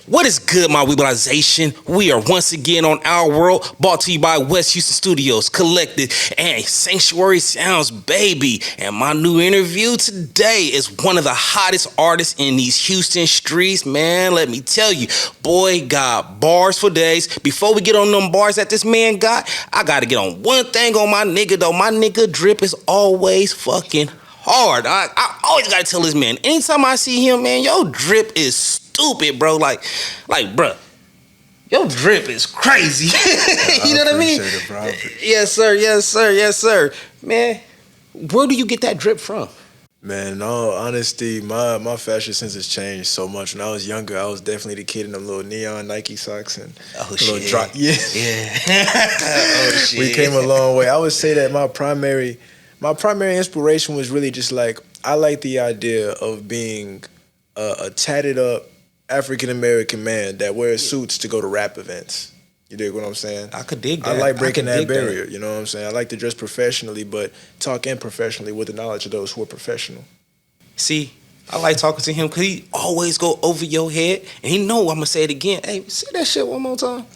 What is good, my Weebilization? We are once again on Our World, brought to you by West Houston Studios, Collected, and Sanctuary Sounds, baby. And my new interview today is one of the hottest artists in these Houston streets, man. Let me tell you, boy got bars for days. Before we get on them bars that this man got, I gotta get on one thing on my nigga, though. My nigga drip is always fucking hard. I always gotta tell this man, anytime I see him, man, your drip is stupid, bro. Like, bro, your drip is crazy. You know what I mean? It, bro. Yes, sir. Yes, sir. Yes, sir. Man, where do you get that drip from? Man, in all honesty, my fashion sense has changed so much. When I was younger, I was definitely the kid in them little neon Nike socks and little drop. Yeah. Oh shit. We came a long way. I would say that my primary inspiration was really just like, I like the idea of being a tatted up African American man that wears suits to go to rap events. You dig what I'm saying? I could dig that. I like breaking that barrier. You know what I'm saying? I like to dress professionally, but talk improfessionally with the knowledge of those who are professional. See, I like talking to him because he always go over your head, and he know I'm gonna say it again. Hey, say that shit one more time.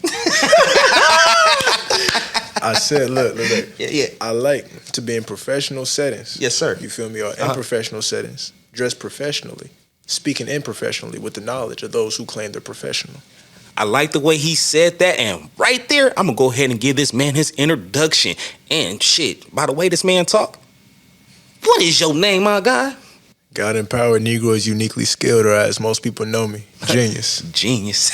I said, look. Yeah. I like to be in professional settings. Yes, sir. You feel me? Or in professional settings. Dress professionally. Speaking improfessionally with the knowledge of those who claim they're professional. I like the way he said that, and right there, I'm gonna go ahead and give this man his introduction. And shit, by the way this man talk, what is your name, my guy? God-empowered Negro is uniquely skilled, or as most people know me, genius. Genius.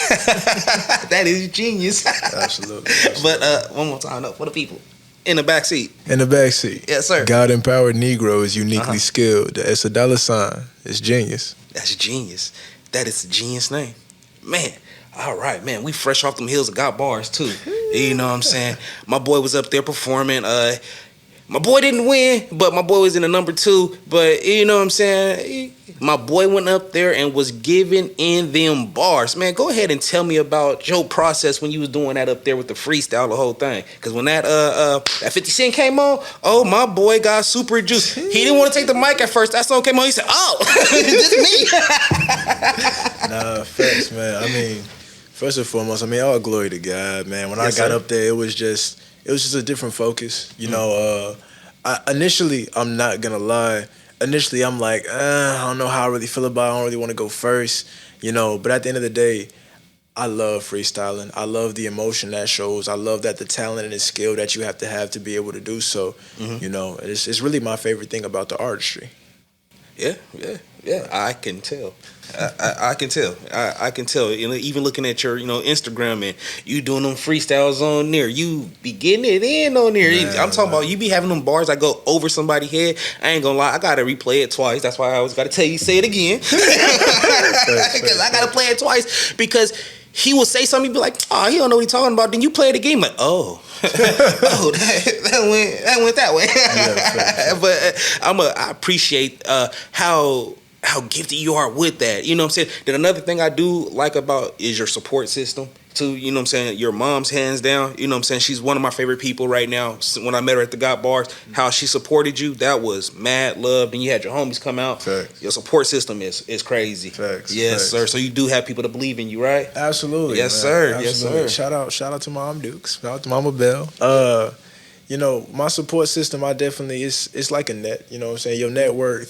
That is genius. Absolutely. But one more time, no, for the people. In the backseat. In the backseat. Yes, sir. God-empowered Negro is uniquely skilled. It's a $. It's genius. That's genius. That is a genius name. Man, all right, man. We fresh off them hills and got bars, too. You know what I'm saying? My boy was up there performing. My boy didn't win, but my boy was in the number 2. But you know what I'm saying? My boy went up there and was giving in them bars. Man, go ahead and tell me about your process when you was doing that up there with the freestyle, the whole thing. Because when that 50 Cent came on, oh, my boy got super juiced. He didn't want to take the mic at first. That song came on. He said, oh, this me. Nah, facts, man. I mean, first and foremost, all glory to God, man. When I got up there, it was just a different focus. You know, initially, I'm not going to lie. Initially, I'm like, I don't know how I really feel about it. I don't really want to go first, you know. But at the end of the day, I love freestyling. I love the emotion that shows. I love that the talent and the skill that you have to be able to do so. You know, it's really my favorite thing about the artistry. Yeah. I can tell. I can tell. I can tell. You know, even looking at your, Instagram and you doing them freestyles on there, you be getting it in on there. Man, I'm talking about you be having them bars that go over somebody's head. I ain't gonna lie, I gotta replay it twice. That's why I always gotta tell you, say it again. Because I gotta play it twice because he will say something, you be like, oh, he don't know what he's talking about. Then you play the game like, oh, that went that way. Yeah, but I appreciate how gifted you are with that. You know what I'm saying? Then another thing I do like about is your support system too. You know what I'm saying? Your mom's hands down. You know what I'm saying? She's one of my favorite people right now. When I met her at the Got Bars, how she supported you, that was mad love. And you had your homies come out. Facts. Your support system is crazy. Facts. Yes, sir. So you do have people to believe in you, right? Absolutely. Yes, man. sir. Absolutely. Yes, sir. Shout out to Mom Dukes. Shout out to Mama Bell. You know, my support system, it's like a net. You know what I'm saying? Your net work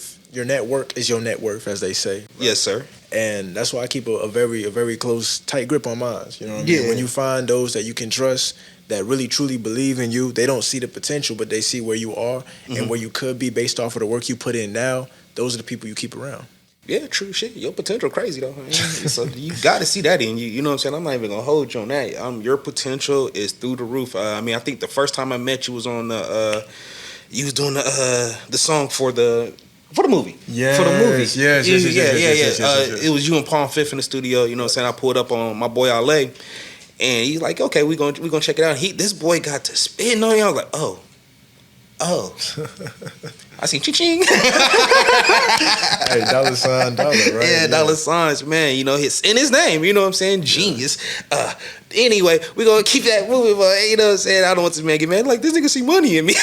is your net worth, as they say. Right? Yes, sir. And that's why I keep a very close, tight grip on mine. You know what I mean? When you find those that you can trust, that really truly believe in you, they don't see the potential, but they see where you are and where you could be based off of the work you put in now. Those are the people you keep around. Yeah, true shit. Your potential crazy though. So you got to see that in you. You know what I'm saying? I'm not even gonna hold you on that. Your potential is through the roof. I think the first time I met you was on you was doing the song for the movie. Yes, for the movie. Yes. It was you and Palm Fifth in the studio. You know what I'm saying? I pulled up on my boy Ale, and he's like, okay, we gonna check it out. This boy got to spitting on you. I was like, oh. I seen ching. Hey, $, right? Yeah, $, man. You know, it's in his name. You know what I'm saying? Genius. Anyway, we're going to keep that moving, but you know what I'm saying? I don't want this man get mad. Like, this nigga see money in me. Nah.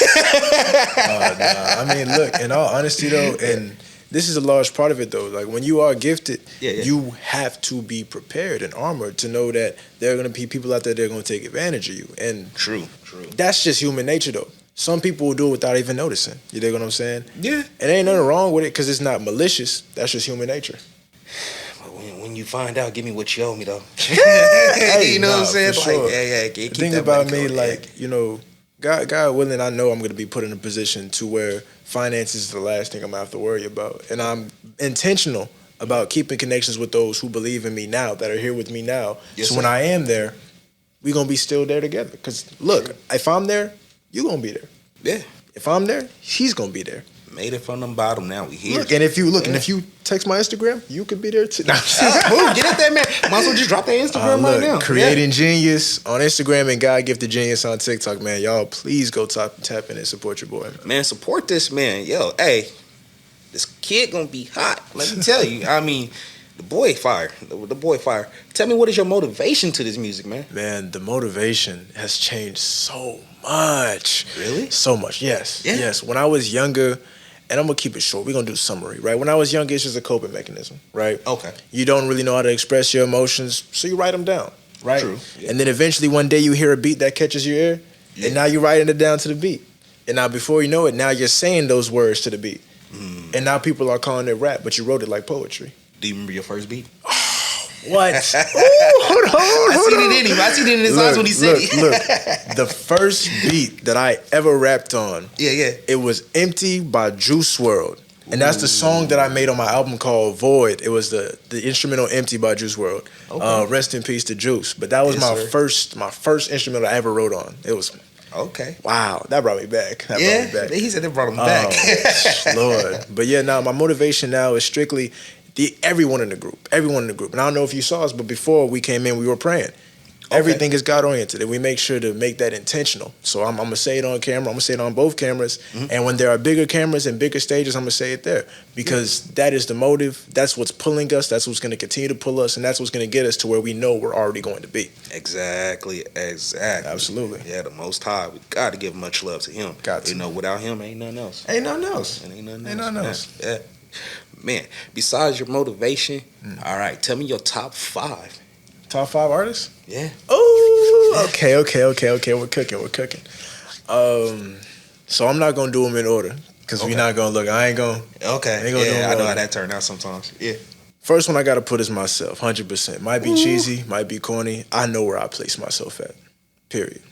I mean, look, in all honesty, though, and this is a large part of it though. Like when you are gifted, Yeah. you have to be prepared and armored to know that there are going to be people out there that are going to take advantage of you. And True. that's just human nature though. Some people will do it without even noticing. You dig what I'm saying? Yeah. And ain't nothing wrong with it because it's not malicious. That's just human nature. But when you find out, give me what you owe me though. Hey, you know what I'm saying? for sure. Like, yeah. The thing about me, like, you know, God willing, I know I'm going to be put in a position to where finances is the last thing I'm going to have to worry about. And I'm intentional about keeping connections with those who believe in me now, that are here with me now. Yes, so sir. when I am there, we're going to be still there together. Because, look, if I'm there, you're going to be there. Yeah. If I'm there, he's going to be there. Made it from the bottom. Now we here. Look, and if you text my Instagram, you could be there too. Move, get at that man. Might as well just drop that Instagram right now. Creating Genius on Instagram and God Gifted Genius on TikTok, man. Y'all please go tap in and support your boy, man. Man, support this man. Yo, hey, this kid gonna be hot. Let me tell you. I mean, the boy fire. The boy fire. Tell me, what is your motivation to this music, man? Man, the motivation has changed so much. Really? So much, yes. Yeah. Yes. When I was younger, and I'm going to keep it short. We're going to do a summary, right? When I was younger, it's just a coping mechanism, right? Okay. You don't really know how to express your emotions, so you write them down, right? True. Yeah. And then eventually one day you hear a beat that catches your ear, Yeah. and now you're writing it down to the beat. And now before you know it, now you're saying those words to the beat. And now people are calling it rap, but you wrote it like poetry. Do you remember your first beat? What? Hold on. I seen it in his eyes when he said it. Look, the first beat that I ever rapped on, Yeah. it was Empty by Juice WRLD. And that's the song that I made on my album called Void. It was the instrumental Empty by Juice WRLD. Okay. Rest in peace to Juice. But that was Yes, my first instrumental I ever wrote on. It was, Okay. wow, that brought me back. That brought me back. He said that brought him back. Lord. But yeah, now my motivation now is strictly everyone in the group. And I don't know if you saw us, but before we came in, we were praying. Everything is God oriented, and we make sure to make that intentional. So I'm gonna say it on camera. I'm gonna say it on both cameras. And when there are bigger cameras and bigger stages, I'm gonna say it there because that is the motive. That's what's pulling us. That's what's gonna continue to pull us, and that's what's gonna get us to where we know we're already going to be. Exactly. Absolutely. Yeah, the Most High. We got to give much love to Him. Got to. You know, without Him, ain't nothing else. Ain't nothing else. Ain't nothing Ain't else. nothing else. Yeah. Man, besides your motivation, all right, tell me your top 5. Top 5 artists? Yeah. Oh, okay. We're cooking. So I'm not gonna do them in order because we're not gonna look. I ain't gonna. Okay. Ain't gonna do them I know in how order. that turned out sometimes. Yeah. First one I gotta put is myself, 100%. Might be cheesy, might be corny. I know where I place myself at. Period.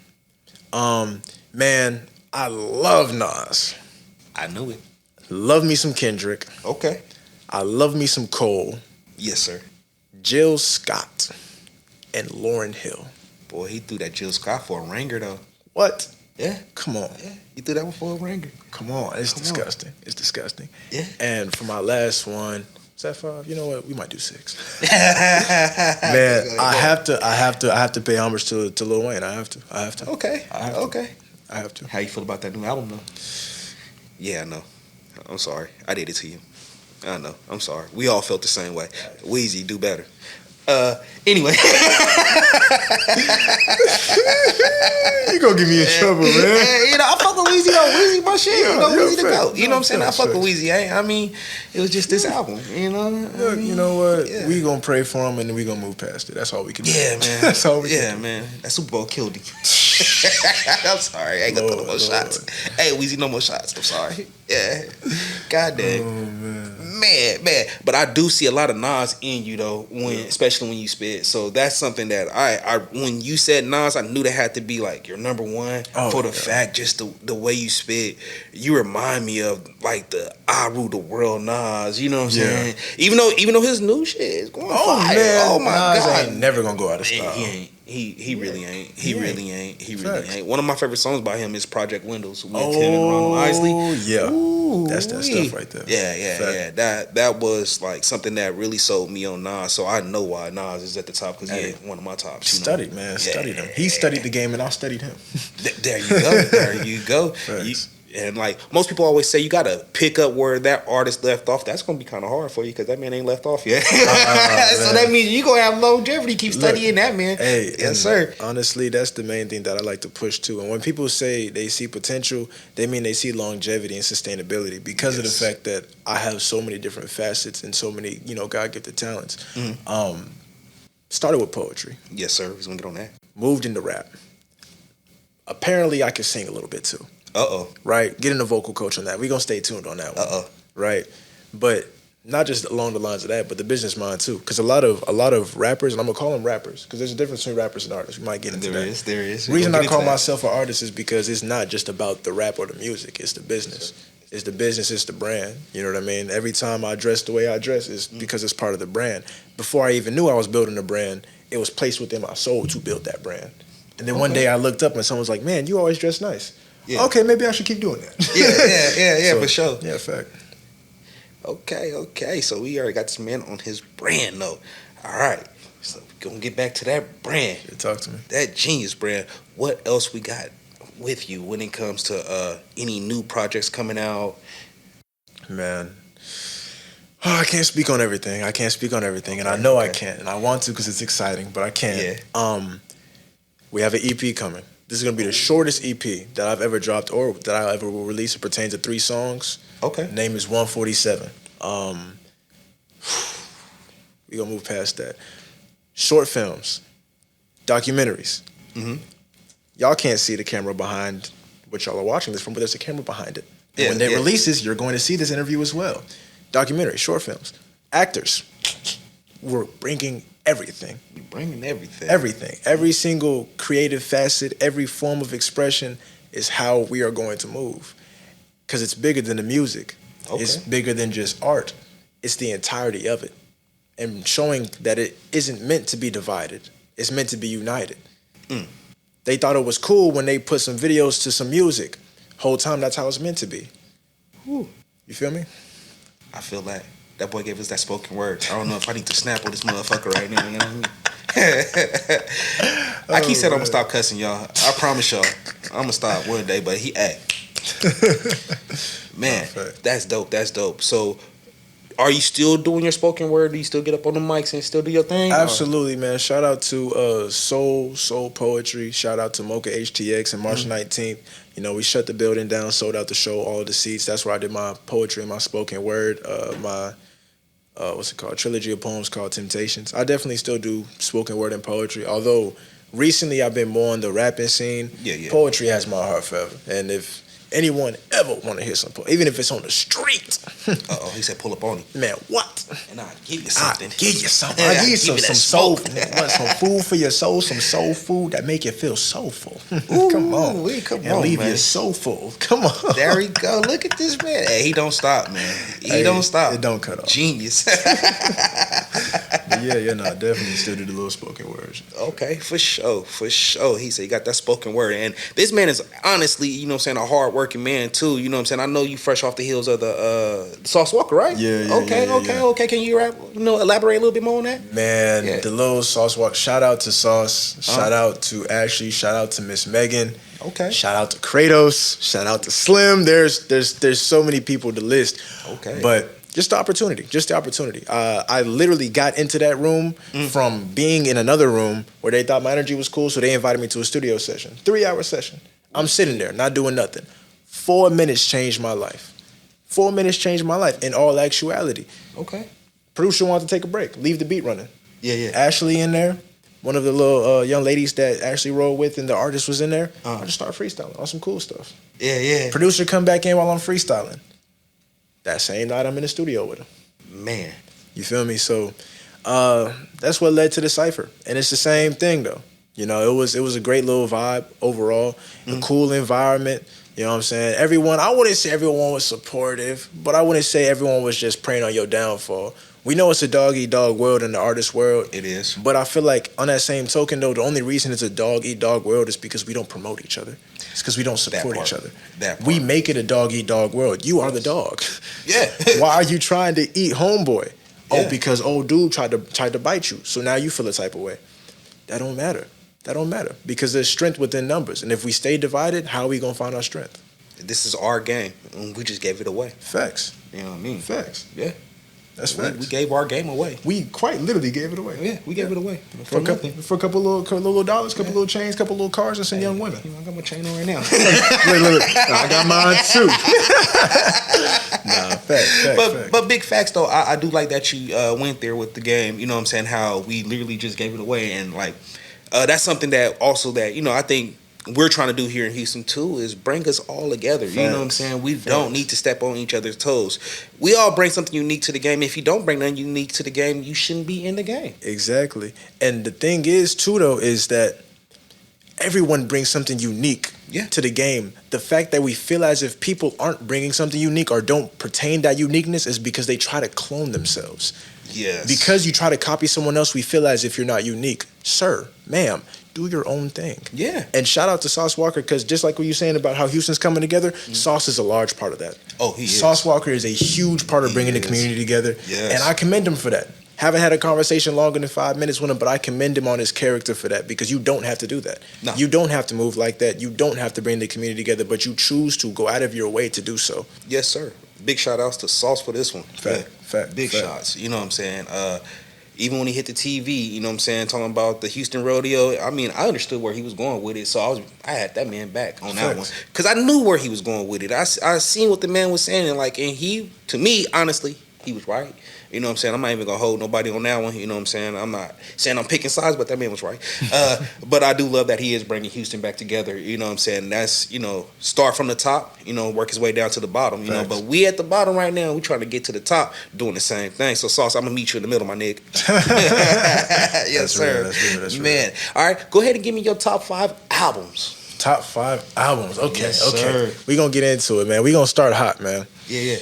Man, I love Nas. I knew it. Love me some Kendrick. Okay. I love me some Cole, Yes, sir. Jill Scott, and Lauryn Hill. Boy, he threw that Jill Scott for a ringer, though. What? Yeah. Come on. Yeah. He threw that one for a ringer. Come on. It's Come on. disgusting. It's disgusting. Yeah. And for my last one, is that 5? You know what? We might do 6. Man, I have to pay homage to Lil Wayne. I have to. Okay. I have to. Okay. I have to. How you feel about that new album, though? Yeah, I know. I'm sorry. I did it to you. I know. I'm sorry. We all felt the same way. Weezy, do better. Anyway. You gonna get me in trouble, man. You know, I fuck with Weezy though. Weezy my shit. You know, Yeah, Weezy the facts. GOAT. You know what I'm saying? I Facts, fuck with facts. Weezy. I mean, it was just this album. You know? Look, you know what? Yeah. We gonna pray for him and then we gonna move past it. That's all we can do. Yeah, man. That's all we can Yeah, do. man. That Super Bowl killed him. I'm sorry. I ain't gonna throw no more Lord. shots. Hey, Weezy, no more shots. I'm sorry. Yeah. God damn. Oh, man. Man. But I do see a lot of Nas in you though, especially when you spit. So that's something that I when you said Nas, I knew that had to be like your number one for the fact just the way you spit. You remind me of like the I Rule the World Nas. You know what I'm saying? Even though his new shit is going fire. Man. Oh my Nas God. ain't never gonna go out of Man, style. he ain't. He really ain't. He really ain't. Facts. One of my favorite songs by him is Project Windows with him and Ronald Isley. Yeah. Ooh, That's that stuff right there. Yeah. That was like something that really sold me on Nas. So I know why Nas is at the top because he one of my tops. Studied him. He studied the game and I studied him. There you go. There you go. Facts. And like most people always say, you gotta pick up where that artist left off. That's gonna be kind of hard for you because that man ain't left off yet. So that means you gonna have longevity. Keep studying that, man. Hey, yes, sir. Honestly, that's the main thing that I like to push to. And when people say they see potential, they mean they see longevity and sustainability because of the fact that I have so many different facets and so many, God-gifted talents. Started with poetry. Yes, sir. He's gonna get on that. Moved into rap. Apparently, I can sing a little bit too. Right? Getting a vocal coach on that. We're going to stay tuned on that one. Right? But not just along the lines of that, but the business mind too. Because a lot of rappers, and I'm going to call them rappers, because there's a difference between rappers and artists. We might get into that. There is. The reason I call myself an artist is because it's not just about the rap or the music. It's the business. It's the business. It's the brand. You know what I mean? Every time I dress the way I dress is because it's part of the brand. Before I even knew I was building a brand, it was placed within my soul to build that brand. And then one day I looked up and someone was like, man, you always dress nice. Yeah. Okay, maybe I should keep doing that. Yeah, so, for sure. Yeah, fact. Okay. So we already got this man on his brand, though. All right. So we're going to get back to that brand. Yeah, talk to me. That Genius brand. What else we got with you when it comes to any new projects coming out? Man. I can't speak on everything. And I know I can't. And I want to because it's exciting, but I can't. Yeah. We have an EP coming. This is going to be the shortest EP that I've ever dropped or that I ever will release. It pertains to 3 songs. Okay. The name is 147. We're going to move past that. Short films, documentaries. Y'all can't see the camera behind what y'all are watching this from, but there's a camera behind it. And when it releases, you're going to see this interview as well. Documentary, short films, actors. We're bringing everything. You're bringing everything. Everything. Every single creative facet, every form of expression is how we are going to move. Because it's bigger than the music. Okay. It's bigger than just art. It's the entirety of it. And showing that it isn't meant to be divided. It's meant to be united. They thought it was cool when they put some videos to some music. Whole time, that's how it's meant to be. Whew. You feel me? I feel that. That boy gave us that spoken word. I don't know if I need to snap with this motherfucker right now. You know what I mean? I keep saying I'm going to stop cussing, y'all. I promise y'all. I'm going to stop one day, but he act. Man, that's dope. So, are you still doing your spoken word? Do you still get up on the mics and still do your thing? Absolutely, man. Shout out to Soul Poetry. Shout out to Mocha HTX and March 19th. We shut the building down, sold out the show, all of the seats. That's where I did my poetry and my spoken word. My trilogy of poems called Temptations. I definitely still do spoken word and poetry, although recently I've been more on the rapping scene. Yeah. Poetry has my heart forever. And if anyone ever want to hear some poetry, even if it's on the street. He said pull up on him. Man, what? And I'll give you something. I'll give you some soul. Some food for your soul, some soul food that make you feel soulful. Come on. And leave you soulful. Come on. There we go. Look at this man. Hey, he don't stop, man. He don't stop. It don't cut off. Genius. But definitely still do the little spoken words. Okay, for sure. He said he got that spoken word. And this man is honestly, a hard working man too. You know what I'm saying? I know you fresh off the heels of the Sauce Walker, right? Yeah. Okay. Can you elaborate a little bit more on that? Man, the little Sauce Walker. Shout out to Sauce. Shout out to Ashley. Shout out to Miss Megan. Okay. Shout out to Kratos. Shout out to Slim. There's so many people to list. Okay. But just the opportunity. I literally got into that room from being in another room where they thought my energy was cool, so they invited me to a studio session. 3-hour session. I'm sitting there, not doing nothing. 4 minutes changed my life. 4 minutes changed my life in all actuality. Okay. Producer wanted to take a break, leave the beat running. Yeah. Ashley in there, one of the little young ladies that Ashley rolled with, and the artist was in there. I just started freestyling on some cool stuff. Yeah. Producer come back in while I'm freestyling. That same night, I'm in the studio with him. Man. You feel me? So that's what led to the Cypher. And it's the same thing, though. It was a great little vibe overall, a cool environment. You know what I'm saying? I wouldn't say everyone was supportive, but I wouldn't say everyone was just preying on your downfall. We know it's a dog-eat-dog world in the artist world. It is. But I feel like on that same token, though, the only reason it's a dog-eat-dog world is because we don't promote each other. It's because we don't support each other. We make it a dog-eat-dog world. You are the dog. Yeah. Why are you trying to eat homeboy? Oh, because old dude tried to bite you. So now you feel a type of way. That don't matter. Because there's strength within numbers. And if we stay divided, how are we going to find our strength? this is our game, and we just gave it away. Facts. You know what I mean? Facts. Yeah. That's facts. We gave our game away. We quite literally gave it away. Yeah, we gave it away. For a couple little dollars, couple little chains, couple little cars, and some young women. You know, I got my chain on right now. Look, I got mine too. Nah, facts. But big facts though, I do like that you went there with the game. You know what I'm saying? How we literally just gave it away, and like that's something that also that I think we're trying to do here in Houston too, is bring us all together. You know what I'm saying? We don't need to step on each other's toes. We all bring something unique to the game. If you don't bring nothing unique to the game, you shouldn't be in the game. Exactly. And the thing is too though is that everyone brings something unique to the game. The fact that we feel as if people aren't bringing something unique or don't pertain that uniqueness is because they try to clone themselves. Yes. Because you try to copy someone else, we feel as if you're not unique. Sir, ma'am, do your own thing. Yeah. And shout out to Sauce Walker, because just like what you're saying about how Houston's coming together, Sauce is a large part of that. Oh, he is. Sauce Walker is a huge part of bringing the community together. Yes. And I commend him for that. Haven't had a conversation longer than 5 minutes with him, but I commend him on his character for that, because you don't have to do that. No. You don't have to move like that. You don't have to bring the community together, but you choose to go out of your way to do so. Yes, sir. Big shout outs to Sauce for this one. Big fact. shots. You know what I'm saying? Even when he hit the TV, you know what I'm saying, talking about the Houston rodeo, I mean, I understood where he was going with it, so I had that man back on that one, because I knew where he was going with it. I seen what the man was saying, and he, to me, honestly, he was right. You know what I'm saying? I'm not even going to hold nobody on that one. You know what I'm saying? I'm not saying I'm picking sides, but that man was right. But I do love that he is bringing Houston back together. You know what I'm saying? That's, start from the top, work his way down to the bottom. But we at the bottom right now. We trying to get to the top doing the same thing. So, Sauce, I'm going to meet you in the middle, my nigga. Yes, sir. That's real. Man. All right. Go ahead and give me your top 5 albums. Top 5 albums. Okay, yes, okay. Sir. We going to get into it, man. We going to start hot, man. Yeah.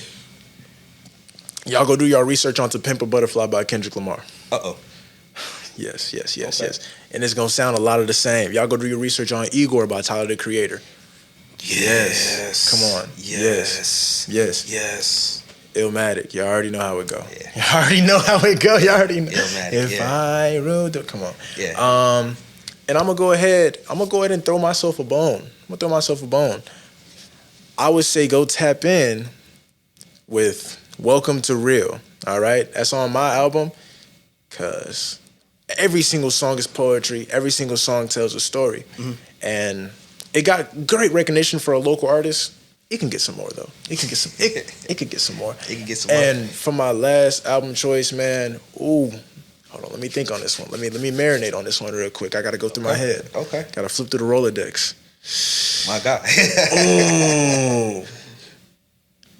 Y'all go do y'all research on To Pimp a Butterfly by Kendrick Lamar. Uh-oh. Yes. And it's going to sound a lot of the same. Y'all go do your research on Igor by Tyler, the Creator. Yes. Come on. Yes. Illmatic. Y'all already know how it go. Yeah. Y'all already know how it go. Y'all already know. Illmatic, If I ruled it. Come on. Yeah. And I'm going to go ahead and throw myself a bone. I would say go tap in with Welcome to Real, all right? That's on my album, because every single song is poetry. Every single song tells a story. Mm-hmm. And it got great recognition for a local artist. It can get some more, though. It could get some more. And for my last album choice, man, hold on, let me think on this one. Let me marinate on this one real quick. I got to go through my head. Okay. Got to flip through the Rolodex. My God. Ooh.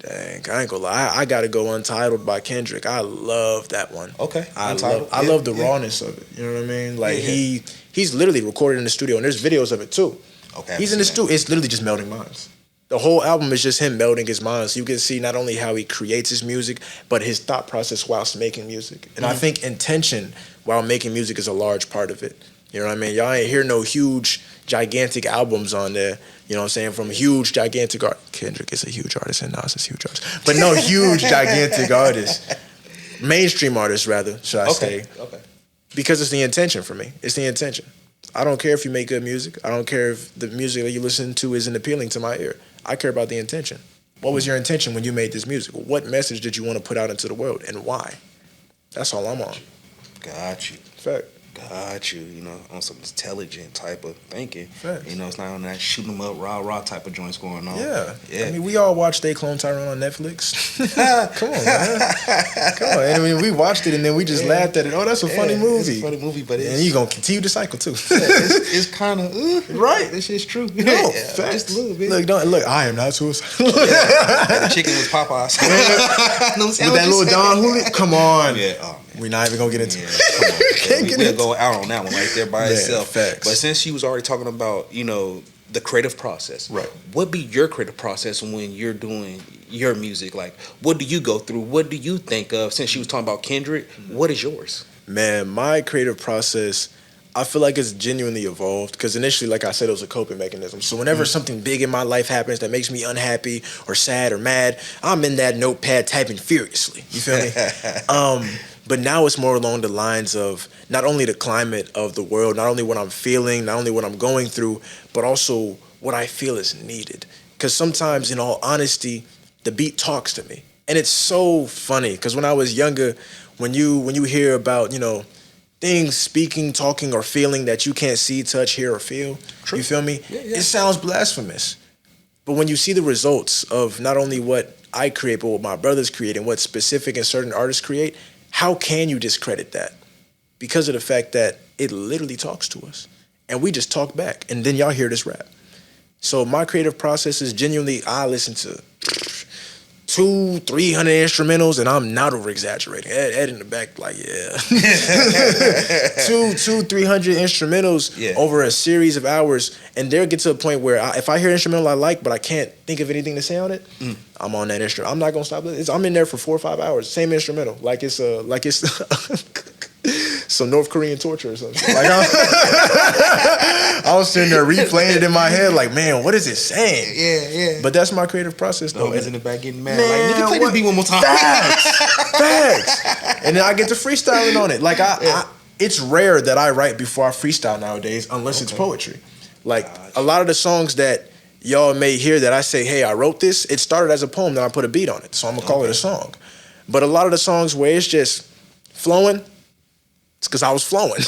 Dang, I ain't gonna lie. I gotta go Untitled by Kendrick. I love that one. Okay. I love the rawness of it. You know what I mean? Like he's literally recorded in the studio, and there's videos of it too. Okay. He's in the studio. It's literally just melding minds. The whole album is just him melding his minds. So you can see not only how he creates his music, but his thought process whilst making music. And I think intention while making music is a large part of it. You know what I mean? Y'all ain't hear no huge, gigantic albums on there. You know what I'm saying? From huge, gigantic art. Kendrick is a huge artist and Nas is a huge artist. But no huge, gigantic artists. Mainstream artists, rather, should I say. Okay. Because it's the intention for me. It's the intention. I don't care if you make good music. I don't care if the music that you listen to isn't appealing to my ear. I care about the intention. What was your intention when you made this music? What message did you want to put out into the world, and why? That's all I'm on. Got you. Fact. Got you, on some intelligent type of thinking. Facts. It's not on that shoot 'em up, rah type of joints going on. Yeah. I mean, we all watched They Clone Tyrone on Netflix. Come on, man. Come on. I mean, we watched it and then we just laughed at it. Oh, that's a funny movie. It's a funny movie, but and you're going to continue the cycle, too. It's kind of, right. This shit's true. No, facts. Just a little bit. Look, I am not suicidal. The chicken was Popeyes. With that little Don Julio? Come on. Yeah. Oh, we're not even going to get into it. We'll go out on that one right there by itself. Facts. But since you was already talking about, the creative process. Right. What be your creative process when you're doing your music? Like, what do you go through? What do you think of? Since you was talking about Kendrick, what is yours? Man, my creative process, I feel like it's genuinely evolved, because initially, like I said, it was a coping mechanism. So whenever something big in my life happens that makes me unhappy or sad or mad, I'm in that notepad typing furiously. You feel me? But now it's more along the lines of not only the climate of the world, not only what I'm feeling, not only what I'm going through, but also what I feel is needed. Because sometimes, in all honesty, the beat talks to me. And it's so funny because when I was younger, when you hear about, things speaking, talking, or feeling that you can't see, touch, hear, or feel, True. you feel me? Yeah. It sounds blasphemous. But when you see the results of not only what I create, but what my brothers create and what specific and certain artists create, how can you discredit that? Because of the fact that it literally talks to us. And we just talk back. And then y'all hear this rap. So my creative process is genuinely, I listen to 200-300 instrumentals, and I'm not over exaggerating. Ed in the back, like, yeah. 200-300 instrumentals over a series of hours, and they'll get to a point where if I hear an instrumental I like, but I can't think of anything to say on it, I'm on that instrument. I'm not gonna stop. I'm in there for 4 or 5 hours, same instrumental, like it's some North Korean torture or something. Like I was sitting there replaying it in my head, like, man, what is it saying? Yeah. But that's my creative process, though. Homies in the back getting mad. Man, Like, nigga, play this beat one more time. Facts. And then I get to freestyling on it. Like it's rare that I write before I freestyle nowadays, unless it's poetry. Like a lot of the songs that y'all may hear that I say, hey, I wrote this, it started as a poem, then I put a beat on it. So I'm gonna call it a song. But a lot of the songs where it's just flowing, it's because I was flowing.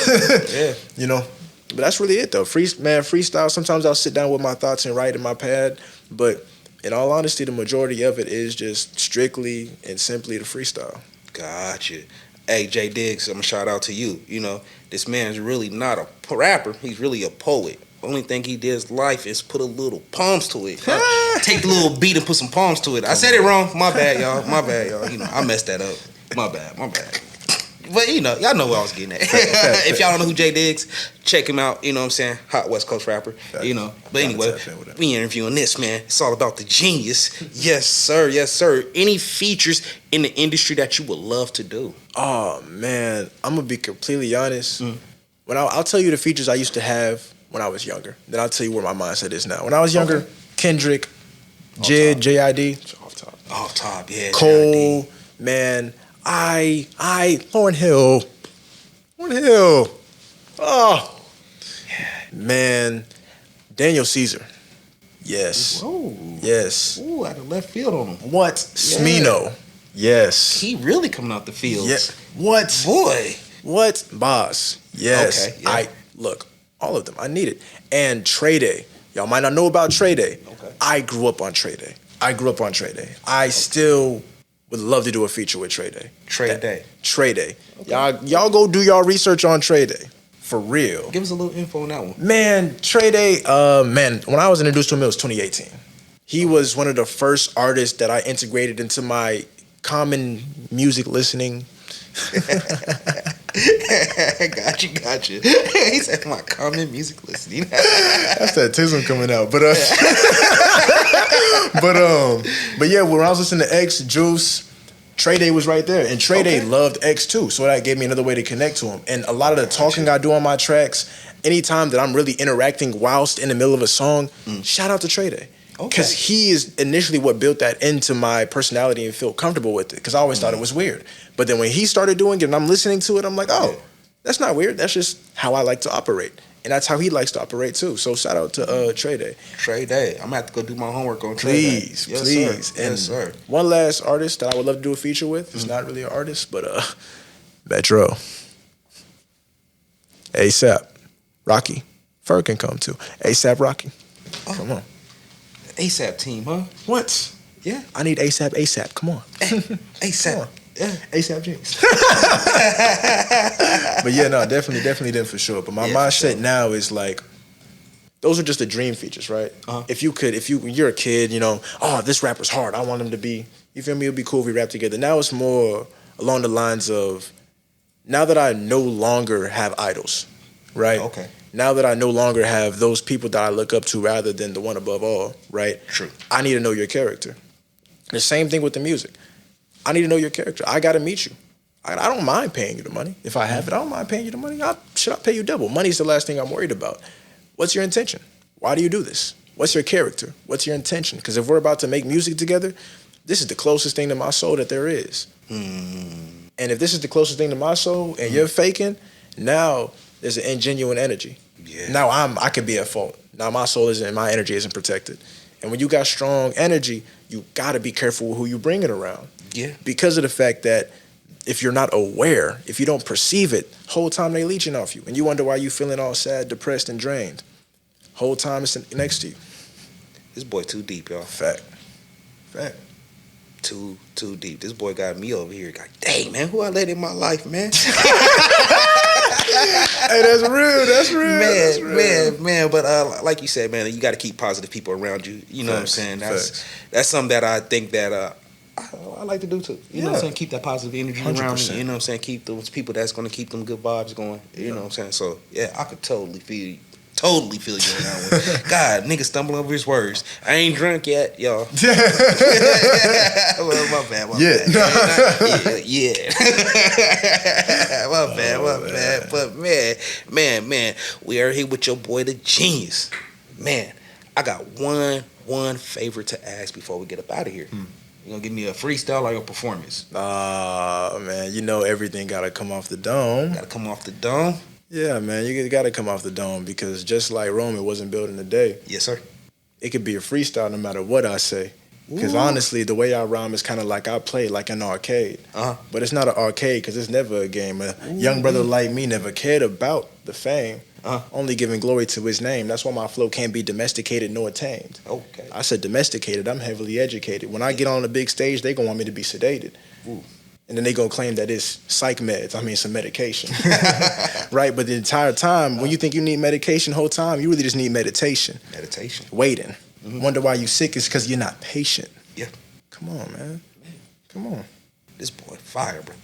But that's really it, though. Freestyle, sometimes I'll sit down with my thoughts and write in my pad. But in all honesty, the majority of it is just strictly and simply the freestyle. Gotcha. Hey, Jay Diggs, I'm going to shout out to you. This man's really not a rapper. He's really a poet. Only thing he did in his life is put a little palms to it. Take the little beat and put some palms to it. I said it wrong. My bad, y'all. I messed that up. My bad. But, y'all know where I was getting at. If y'all don't know who Jay Diggs, check him out. You know what I'm saying? Hot West Coast rapper. But anyway, we interviewing this, man. It's all about the genius. Yes, sir. Any features in the industry that you would love to do? Oh, man. I'm going to be completely honest. When I'll tell you the features I used to have when I was younger. Then I'll tell you where my mindset is now. When I was younger, Kendrick, Jid, J.I.D. Off top, yeah. Cole, J.I.D. Man. Lauryn Hill. Oh, man. Daniel Caesar. Yes. Whoa. Yes. Ooh, out of left field on him. What? Smino. Yes. He really coming out the field. Yeah. What? Boy. What? Boss. Yes. Okay. Yeah. Look, all of them. I need it. And Trey Day. Y'all might not know about Trey Day. Okay. I grew up on Trey Day. I still would love to do a feature with Trey Day. Trey Day. Okay. Y'all go do y'all research on Trey Day. For real. Give us a little info on that one. Man, Trey Day, when I was introduced to him, it was 2018. He was one of the first artists that I integrated into my common music listening. Gotcha. He said my common music listening. That's that tism coming out. But yeah, when I was listening to X, Juice, Trey Day was right there. And Trey Day loved X too. So that gave me another way to connect to him. And a lot of the talking I do on my tracks, anytime that I'm really interacting whilst in the middle of a song, shout out to Trey Day. Because he is initially what built that into my personality and feel comfortable with it. Because I always thought it was weird. But then when he started doing it and I'm listening to it, I'm like, oh, that's not weird. That's just how I like to operate. And that's how he likes to operate too. So shout out to Trey Day. Trey Day. I'm going to have to go do my homework on Trey Day. Please. Sir. Yes, sir. One last artist that I would love to do a feature with. It's not really an artist, but Metro. ASAP. Rocky. Ferg can come too. ASAP Rocky. Oh. Come on. ASAP team, huh? What? Yeah. I need ASAP. Come on. ASAP. Come on. Yeah. ASAP James. But yeah, no, definitely them for sure. But my mindset now is like, those are just the dream features, right? If you're a kid, this rapper's hard. I want him to be, you feel me? It'd be cool if we rap together. Now it's more along the lines of, now that I no longer have idols, right? Okay. Now that I no longer have those people that I look up to rather than the one above all, right? True. I need to know your character. The same thing with the music. I need to know your character. I got to meet you. I don't mind paying you the money. If I have it, I don't mind paying you the money. Should I pay you double? Money's the last thing I'm worried about. What's your intention? Why do you do this? What's your character? What's your intention? Because if we're about to make music together, this is the closest thing to my soul that there is. And if this is the closest thing to my soul and you're faking, now there's an ingenuine energy. Yeah. Now I could be at fault. Now my soul isn't, my energy isn't protected. And when you got strong energy, you got to be careful with who you bring it around. Yeah. Because of the fact that if you're not aware, if you don't perceive it, whole time they leeching off you. And you wonder why you feeling all sad, depressed, and drained. Whole time it's next to you. This boy too deep, y'all. Fact. Too deep. This boy got me over here. Like, dang, man, who I let in my life, man? Hey, that's real. Man. But like you said, man, you got to keep positive people around you. You know what I'm saying? That's something that I think that I like to do too. You know what I'm saying? Keep that positive energy 100%. around me. You know what I'm saying? Keep those people that's going to keep them good vibes going. You know what I'm saying? So yeah, I could totally feel you on that one. God, nigga stumbling over his words. I ain't drunk yet, y'all. Well, my bad. Yeah. My bad. But man, we are here with your boy, the Genius. Man, I got one favor to ask before we get up out of here. You gonna give me a freestyle or your performance? Man, you know everything gotta come off the dome. Gotta come off the dome. Yeah, man, you gotta come off the dome because just like Rome, it wasn't built in a day. Yes, sir. It could be a freestyle no matter what I say. Because honestly, the way I rhyme is kind of like I play like an arcade. But it's not an arcade because it's never a game. A young brother like me never cared about the fame. Only giving glory to his name. That's why my flow can't be domesticated nor tamed. Okay. I said domesticated. I'm heavily educated. When I get on the big stage, they gonna want me to be sedated. And then they gonna claim that it's psych meds. I mean, some medication. Right? But the entire time, when you think you need medication, whole time, you really just need meditation. Waiting. Wonder why you sick is because you're not patient. Yeah. Come on, man. Come on. This boy fire, bro.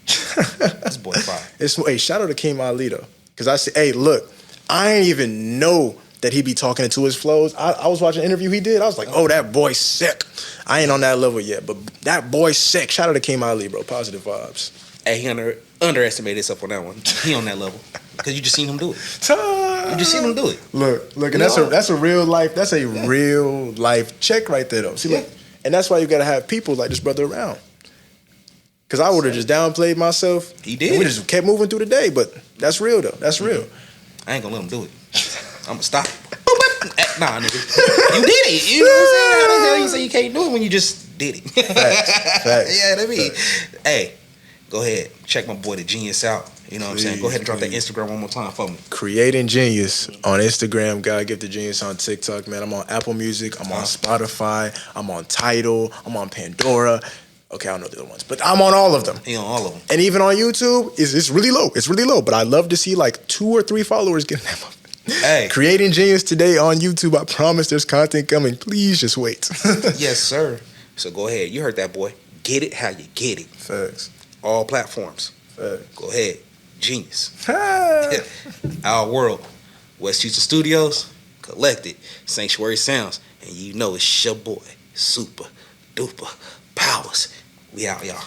This boy fire. Hey, shout out to King Ali, though. Because I said, hey, look, I ain't even know that he be talking into his flows. I was watching an interview he did. I was like, oh, that boy's sick. I ain't on that level yet, but that boy's sick. Shout out to King Ali, bro. Positive vibes. Hey, he underestimated himself on that one. He on that level. Because you just seen him do it. You just seen him do it. Look, and that's a real life check right there, though. See, look, and that's why you gotta have people like this brother around. Cause I would have just downplayed myself. He did. And we just kept moving through the day, but that's real though. That's real. I ain't gonna let him do it. I'm gonna stop. Nah, nigga. You did it. You know what I'm saying? How the hell you say you can't do it when you just did it? Facts. Yeah, that mean. Hey, go ahead. Check my boy, the Genius, out. You know what I'm saying? Go ahead and drop that Instagram one more time for me. Creating Genius on Instagram. God Give the Genius on TikTok, man. I'm on Apple Music. I'm on Spotify. I'm on Tidal. I'm on Pandora. Okay, I don't know the other ones, but I'm on all of them. He on all of them. And even on YouTube, it's really low. It's really low, but I love to see like 2 or 3 followers getting that. Hey. Creating Genius today on YouTube. I promise there's content coming. Please just wait. Yes, sir. So go ahead. You heard that, boy. Get it how you get it. Facts. All platforms. Facts. Go ahead. Genius. Our World. West Houston Studios. Collected. Sanctuary Sounds. And you know it's your boy. Super Duper Powers. We out, y'all.